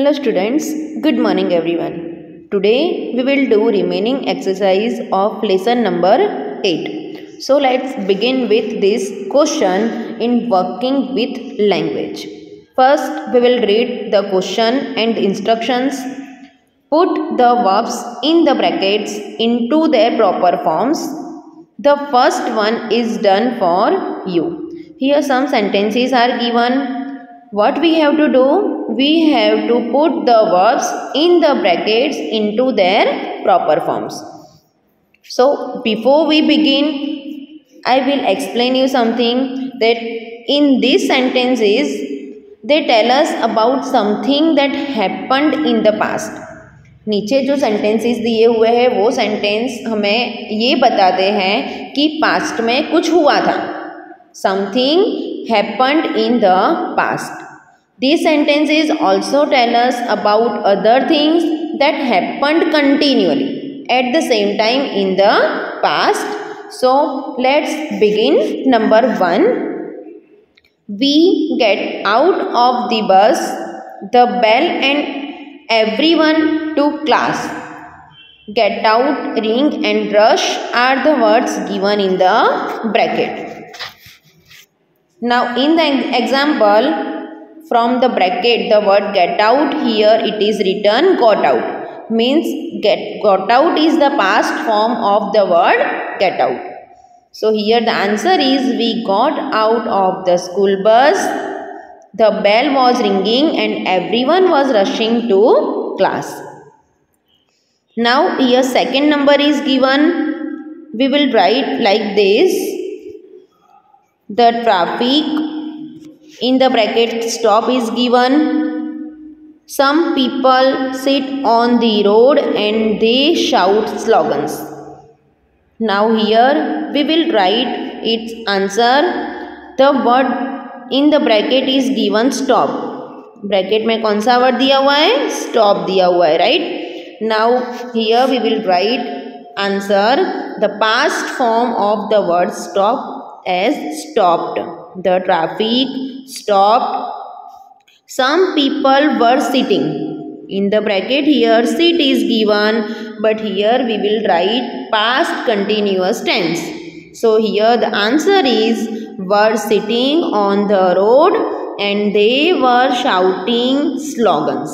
Hello students, good morning everyone. Today we will do remaining exercise of lesson number 8. So let's begin with this question in working with language. First we will read the question and instructions. Put the verbs in the brackets into their proper forms. The first one is done for you. Here some sentences are given. What we have to do? We have to put the verbs in the brackets into their proper forms. So before we begin, I will explain you something that in these sentences, they tell us about something that happened in the past. नीचे जो sentences दिए हुए हैं वो sentence हमें ये बताते हैं कि पास्ट में कुछ हुआ था. Something happened in the past. These sentences also tell us about other things that happened continually at the same time in the past. So let's begin. Number 1. We get out of the bus, the bell and everyone to class. Get out, ring and rush are the words given in the bracket. Now in the example, from the bracket the word get out, here it is written got out. Means got out is the past form of the word get out. So here the answer is we got out of the school bus, the bell was ringing and everyone was rushing to class. Now here second number is given. We will write like this. The traffic, in the bracket stop is given. Some people sit on the road and they shout slogans. Now here we will write its answer. The word in the bracket is given stop. Bracket में कौन सा word दिया हुआ है? Stop दिया हुआ है, right? Now here we will write answer. The past form of the word stop as stopped. The traffic stopped. Some people were sitting. In the bracket here sit is given, but here we will write past continuous tense. So here the answer is were sitting on the road and they were shouting slogans.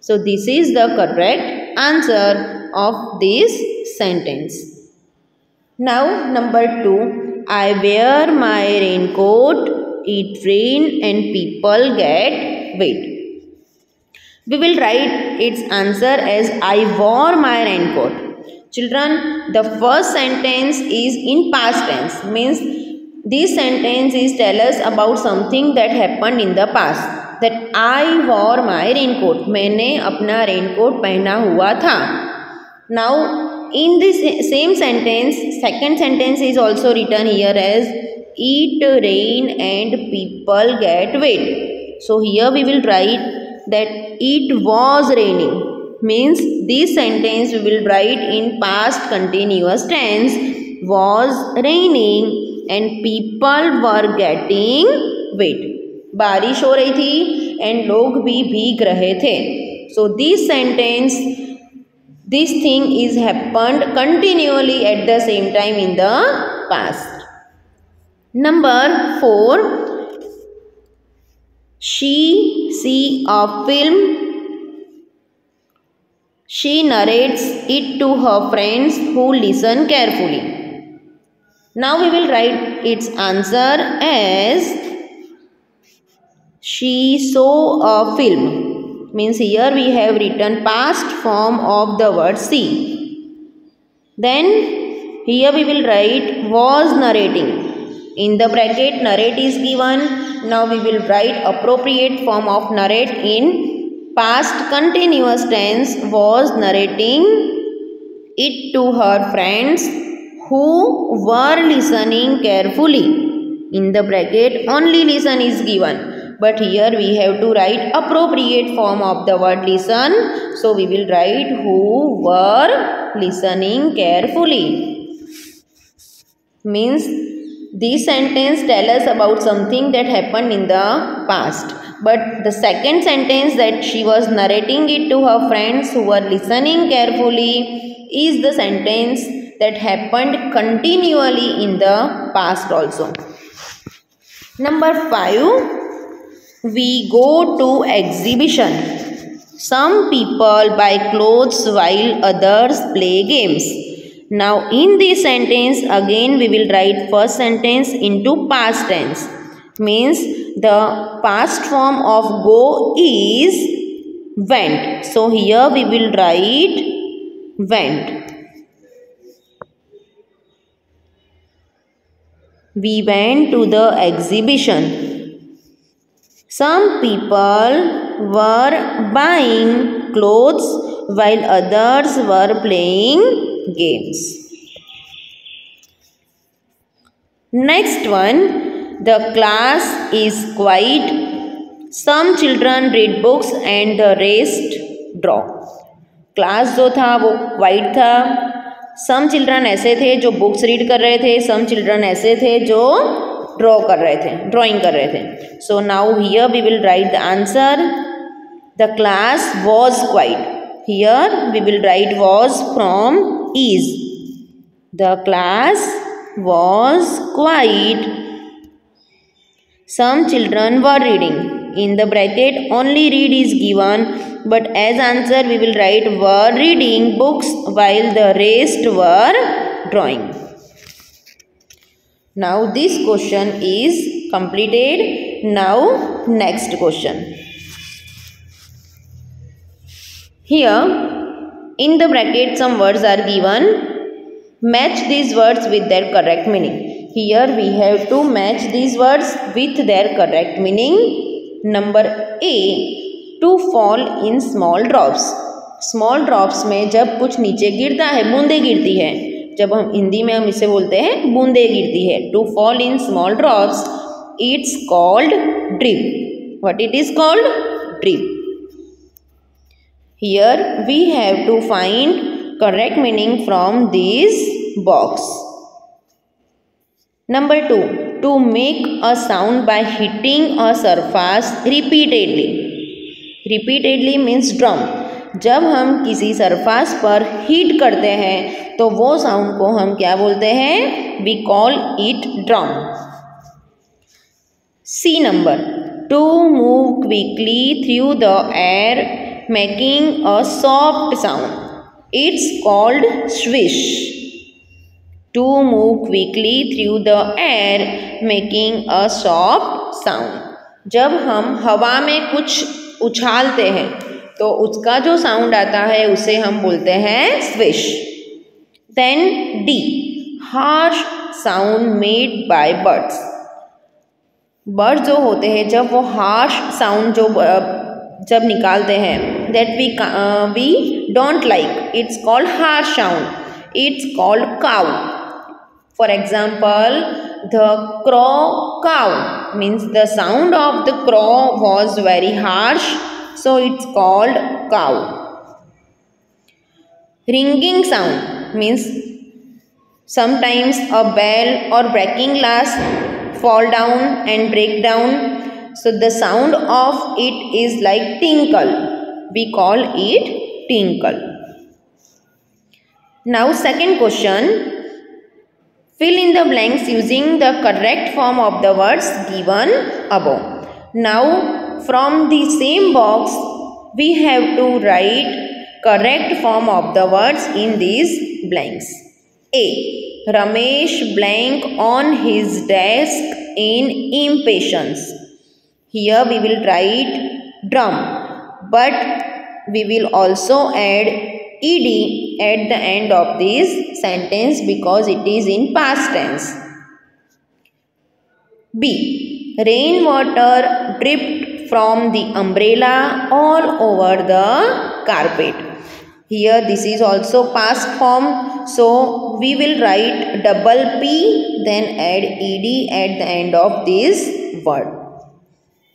So this is the correct answer of this sentence. Now number 2. I wear my raincoat, it rain and people get wet. We will write its answer as I wore my raincoat. Children, the first sentence is in past tense. Means this sentence is tell us about something that happened in the past. That I wore my raincoat. मैंने अपना raincoat पहना हुआ था. Now in this same sentence, second sentence is also written here as it rain and people get wet. So here we will write that it was raining. Means this sentence we will write in past continuous tense. Was raining and people were getting wet. बारिश हो रही थी and लोग भी भीग रहे थे. So this sentence, this thing is happened continually at the same time in the past. Number 4. She see a film. She narrates it to her friends who listen carefully. Now we will write its answer as she saw a film. Means here we have written past form of the word see. Then here we will write was narrating. In the bracket narrate is given. Now we will write appropriate form of narrate in past continuous tense. Was narrating it to her friends who were listening carefully. In the bracket only listen is given. But here we have to write appropriate form of the word listen. So we will write who were listening carefully. Means This sentence tells us about something that happened in the past. But the second sentence that she was narrating it to her friends who were listening carefully is the sentence that happened continually in the past also. Number 5. We go to exhibition. Some people buy clothes while others play games. Now in this sentence again we will write first sentence into past tense. Means the past form of go is went. So here we will write went. We went to the exhibition. Some people were buying clothes while others were playing games. Next one, the class is quiet. Some children read books and the rest draw. Class जो था वो quite था. Some children ऐसे थे जो books read कर रहे थे. सम चिल्ड्रन ऐसे थे जो ड्रॉ कर रहे थे, ड्राइंग कर रहे थे. So now here we will write the answer. The class was quite. Here we will write was from is. The class was quite. Some children were reading. In the bracket only read is given, but as answer we will write were reading books while the rest were drawing. Now this question is completed. Now next question. Here in the bracket some words are given. Match these words with their correct meaning. Here we have to match these words with their correct meaning. Number A, to fall in small drops. Small drops में जब कुछ नीचे गिरता है, बूंदे गिरती है. जब हम हिंदी में हम इसे बोलते हैं बूंदे गिरती है. To fall in small drops, it's called drip. What it is called? Drip. Here we have to find correct meaning from this box. Number 2, to make a sound by hitting a surface repeatedly. Repeatedly means drum. जब हम किसी surface पर hit करते हैं तो वो sound को हम क्या बोलते हैं? We call it drum. C number, to move quickly through the air making a soft sound. It's called swish. To move quickly through the air making a soft sound. जब हम हवा में कुछ उछालते हैं तो उसका जो साउंड आता है उसे हम बोलते हैं swish. Then D, harsh sound made by birds. Bird जो होते हैं जब वो harsh sound जब निकालते हैं that we don't like. It's called harsh sound. It's called cow. For example, the crow cow means the sound of the crow was very harsh, so it's called cow. Ringing sound means sometimes a bell or breaking glass fall down and break down, so the sound of it is like tinkle. We call it tinkle. Now second question. Fill in the blanks using the correct form of the words given above. Now from the same box we have to write correct form of the words in these blanks. A, Ramesh blank on his desk in impatience. Here we will write drum, but we will also add ed at the end of this sentence because it is in past tense. B, rainwater dripped from the umbrella all over the carpet. Here this is also past form, so we will write double P then add ed at the end of this word.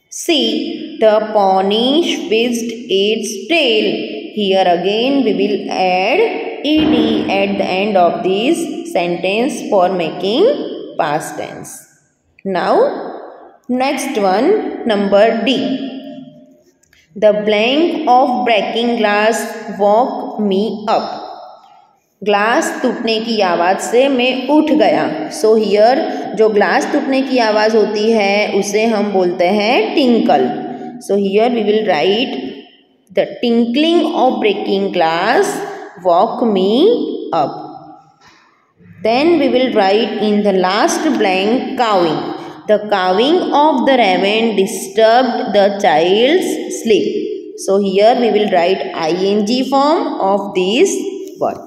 C, the pony switched its tail. Here again we will add ed at the end of this sentence for making past tense. Now next one, number D. The blank of breaking glass woke me up. Glass टूटने की आवाज़ से मैं उठ गया. So here जो glass टूटने की आवाज़ होती है उसे हम बोलते हैं tinkle. So here we will write the tinkling of breaking glass woke me up. Then we will write in the last blank cawing. The cawing of the raven disturbed the child's sleep. So here we will write ing form of this word.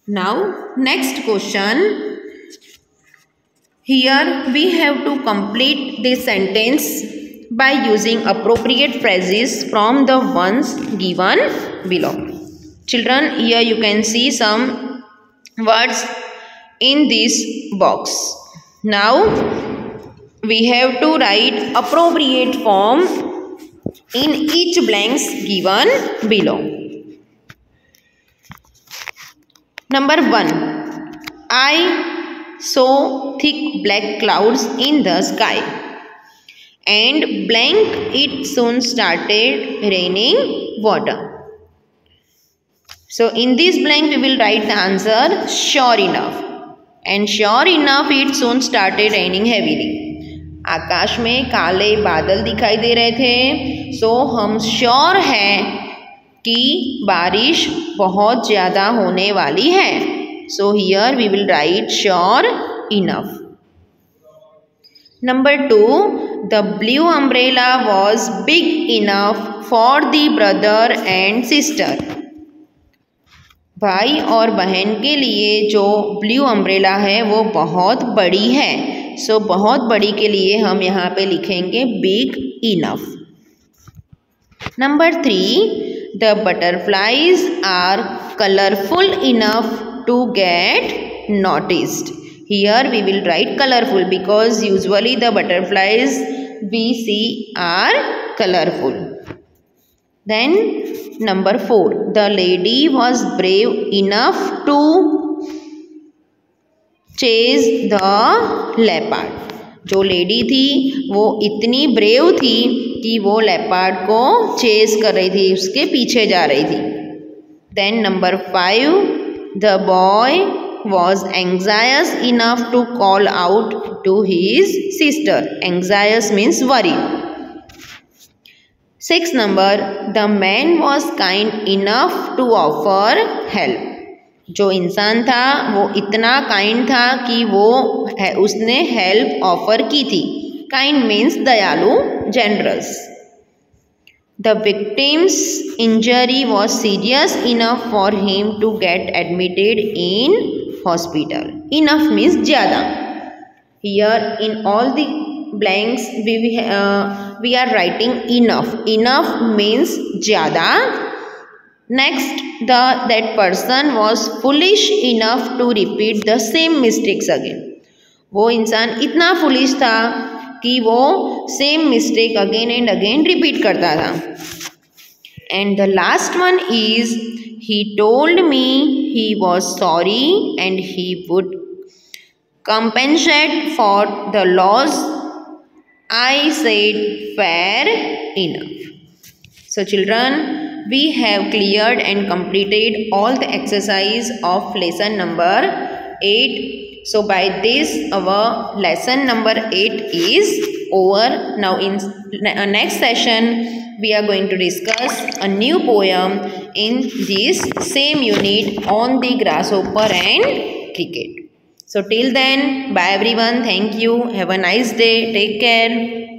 Now next question. Here we have to complete this sentence by using appropriate phrases from the ones given below. Children, here you can see some words in this box. Now we have to write appropriate form in each blanks given below. Number 1. I saw thick black clouds in the sky. And blank, it soon started raining water. So in this blank we will write the answer sure enough. And sure enough it soon started raining heavily. आकाश में काले बादल दिखाई दे रहे थे. सो हम sure हैं कि बारिश बहुत ज़्यादा होने वाली है. So here we will write sure enough. Number 2. The blue umbrella was big enough for the brother and sister. भाई और बहन के लिए जो ब्लू अम्ब्रेला है वो बहुत बड़ी है. सो बहुत बड़ी के लिए हम यहाँ पे लिखेंगे big enough. Number 3. The butterflies are colorful enough to get noticed. Here we will write colorful because usually the butterflies we see are colorful. Then number 4. The lady was brave enough to chase the leopard. जो lady थी वो इतनी brave थी कि वो leopard को chess कर रही थी, उसके पीछे जा रही थी. Then number 5. The boy was anxious enough to call out to his sister. Anxious means worried. 6 number. The man was kind enough to offer help. जो इंसान था वो इतना काइंड था कि वो उसने हेल्प ऑफर की थी. काइंड मीन्स दयालु, generous. The victim's injury was serious enough for him to get admitted in hospital. Enough means ज़्यादा. Here in all the blanks we are writing enough. Enough means ज़्यादा. Next, that person was foolish enough to repeat the same mistakes again. वो इंसान इतना foolish था कि वो same mistake again and again repeat करता था. And the last one is he told me he was sorry and he would compensate for the loss. I said fair enough. So children, we have cleared and completed all the exercise of lesson number 8. So by this our lesson number 8 is over. Now in next session we are going to discuss a new poem in this same unit on the grasshopper and cricket. So till then, bye everyone. Thank you. Have a nice day. Take care.